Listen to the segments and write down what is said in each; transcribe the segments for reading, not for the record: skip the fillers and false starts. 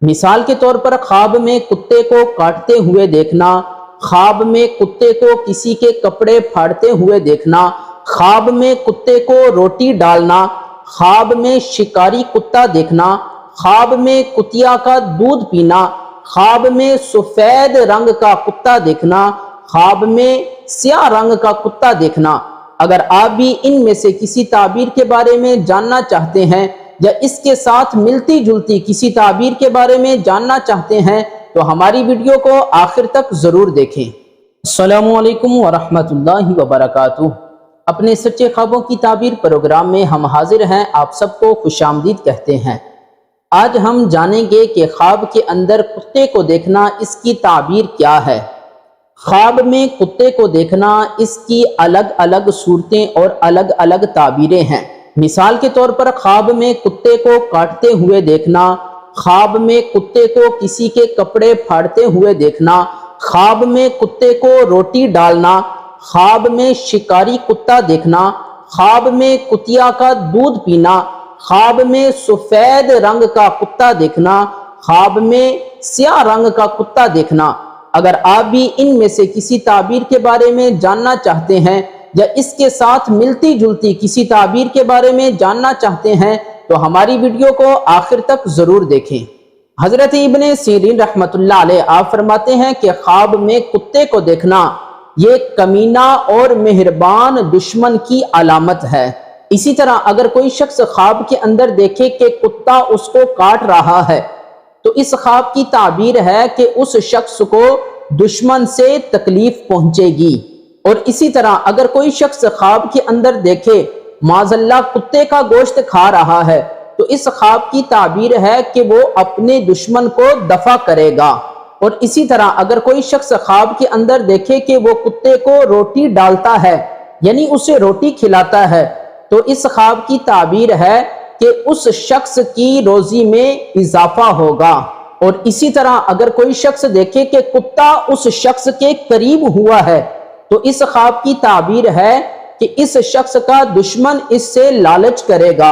مثال کے طور پر خواب میں کتے کو کاٹتے ہوئے دیکھنا، خواب میں کتے کو کسی کے کپڑے پھاڑتے ہوئے دیکھنا، خواب میں کتے کو روٹی ڈالنا، خواب میں شکاری کتا دیکھنا، خواب میں کتیا کا دودھ پینا، خواب میں سفید رنگ کا کتا دیکھنا، خواب میں سیاہ رنگ کا کتا دیکھنا۔ اگر آپ بھی ان میں سے کسی تعبیر کے بارے میں جاننا چاہتے ہیں یا اس کے ساتھ ملتی جلتی کسی تعبیر کے بارے میں جاننا چاہتے ہیں تو ہماری ویڈیو کو آخر تک ضرور دیکھیں۔ السلام علیکم ورحمۃ اللہ وبرکاتہ۔ اپنے سچے خوابوں کی تعبیر پروگرام میں ہم حاضر ہیں، آپ سب کو خوش آمدید کہتے ہیں۔ آج ہم جانیں گے کہ خواب کے اندر کتے کو دیکھنا اس کی تعبیر کیا ہے۔ خواب میں کتے کو دیکھنا اس کی الگ الگ صورتیں اور الگ الگ تعبیریں ہیں۔ مثال کے طور پر خواب میں کتے کو کاٹتے ہوئے دیکھنا، خواب میں کتے کو کسی کے کپڑے پھاڑتے ہوئے دیکھنا، خواب میں کتے کو روٹی ڈالنا، خواب میں شکاری کتا دیکھنا، خواب میں کتیا کا دودھ پینا، خواب میں سفید رنگ کا کتا دیکھنا، خواب میں سیاہ رنگ کا کتا دیکھنا۔ اگر آپ بھی ان میں سے کسی تعبیر کے بارے میں جاننا چاہتے ہیں یا اس کے ساتھ ملتی جلتی کسی تعبیر کے بارے میں جاننا چاہتے ہیں تو ہماری ویڈیو کو آخر تک ضرور دیکھیں۔ حضرت ابن سیرین رحمۃ اللہ علیہ آپ فرماتے ہیں کہ خواب میں کتے کو دیکھنا یہ کمینہ اور مہربان دشمن کی علامت ہے۔ اسی طرح اگر کوئی شخص خواب کے اندر دیکھے کہ کتا اس کو کاٹ رہا ہے تو اس خواب کی تعبیر ہے کہ اس شخص کو دشمن سے تکلیف پہنچے گی۔ اور اسی طرح اگر کوئی شخص خواب کے اندر دیکھے معاذ اللہ کتے کا گوشت کھا رہا ہے تو اس خواب کی تعبیر ہے کہ وہ اپنے دشمن کو دفع کرے گا۔ اور اسی طرح اگر کوئی شخص خواب کے اندر دیکھے کہ وہ کتے کو روٹی ڈالتا ہے یعنی اسے روٹی کھلاتا ہے تو اس خواب کی تعبیر ہے کہ اس شخص کی روزی میں اضافہ ہوگا۔ اور اسی طرح اگر کوئی شخص دیکھے کہ کتا اس شخص کے قریب ہوا ہے تو اس خواب کی تعبیر ہے کہ اس شخص کا دشمن اس سے لالچ کرے گا۔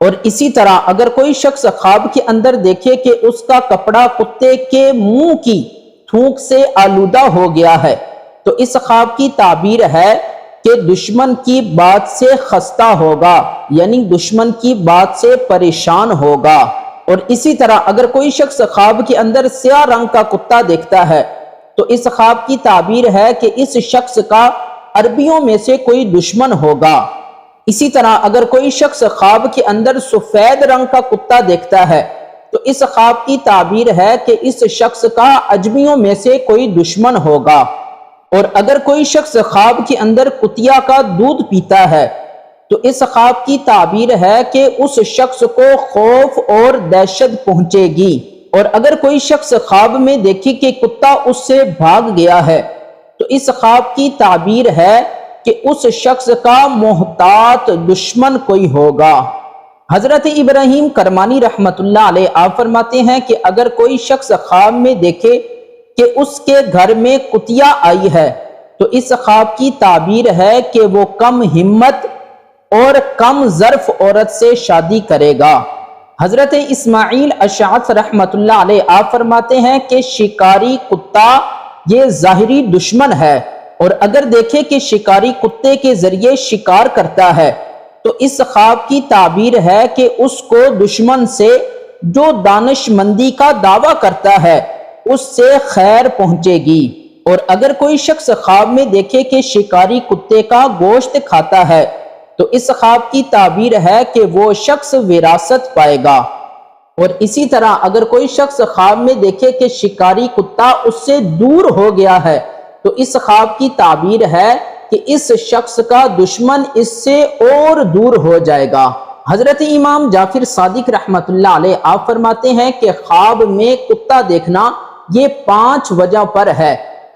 اور اسی طرح اگر کوئی شخص خواب کے اندر دیکھے کہ اس کا کپڑا کتے کے منہ کی تھوک سے آلودہ ہو گیا ہے تو اس خواب کی تعبیر ہے کہ دشمن کی بات سے خستہ ہوگا یعنی دشمن کی بات سے پریشان ہوگا۔ اور اسی طرح اگر کوئی شخص خواب کے اندر سیاہ رنگ کا کتا دیکھتا ہے تو اس خواب کی تعبیر ہے کہ اس شخص کا عربیوں میں سے کوئی دشمن ہوگا۔ اسی طرح اگر کوئی شخص خواب کے اندر سفید رنگ کا کتا دیکھتا ہے تو اس خواب کی تعبیر ہے کہ اس شخص کا عجمیوں میں سے کوئی دشمن ہوگا۔ اور اگر کوئی شخص خواب کے اندر کتیا کا دودھ پیتا ہے تو اس خواب کی تعبیر ہے کہ اس شخص کو خوف اور دہشت پہنچے گی۔ اور اگر کوئی شخص خواب میں دیکھے کہ کتا اس سے بھاگ گیا ہے تو اس خواب کی تعبیر ہے کہ اس شخص کا محتاط دشمن کوئی ہوگا۔ حضرت ابراہیم کرمانی رحمۃ اللہ علیہ آپ فرماتے ہیں کہ اگر کوئی شخص خواب میں دیکھے کہ اس کے گھر میں کتیا آئی ہے تو اس خواب کی تعبیر ہے کہ وہ کم ہمت اور کم ظرف عورت سے شادی کرے گا۔ حضرت اسماعیل اشعث رحمۃ اللہ علیہ آپ فرماتے ہیں کہ شکاری کتا یہ ظاہری دشمن ہے، اور اگر دیکھے کہ شکاری کتے کے ذریعے شکار کرتا ہے تو اس خواب کی تعبیر ہے کہ اس کو دشمن سے جو دانش مندی کا دعویٰ کرتا ہے اس سے خیر پہنچے گی۔ اور اگر کوئی شخص خواب میں دیکھے کہ شکاری کتے کا گوشت کھاتا ہے تو اس خواب کی تعبیر ہے کہ وہ شخص وراثت پائے گا۔ اور اسی طرح اگر کوئی شخص خواب میں دیکھے کہ شکاری کتا اس سے دور ہو گیا ہے تو اس خواب کی تعبیر ہے کہ اس شخص کا دشمن اس سے اور دور ہو جائے گا۔ حضرت امام جعفر صادق رحمۃ اللہ علیہ آپ فرماتے ہیں کہ خواب میں کتا دیکھنا یہ 5 وجہ پر ہے۔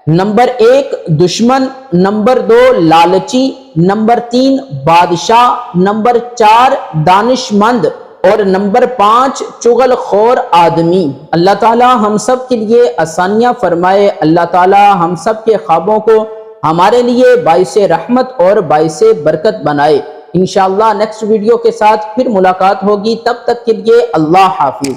نمبر 1 دشمن، نمبر 2 لالچی، نمبر 3 بادشاہ، نمبر 4 دانش مند اور نمبر 5 چغل خور آدمی۔ اللہ تعالی ہم سب کے لیے آسانیاں فرمائے۔ اللہ تعالی ہم سب کے خوابوں کو ہمارے لیے باعث رحمت اور باعث برکت بنائے۔ انشاءاللہ نیکسٹ ویڈیو کے ساتھ پھر ملاقات ہوگی، تب تک کے لیے اللہ حافظ۔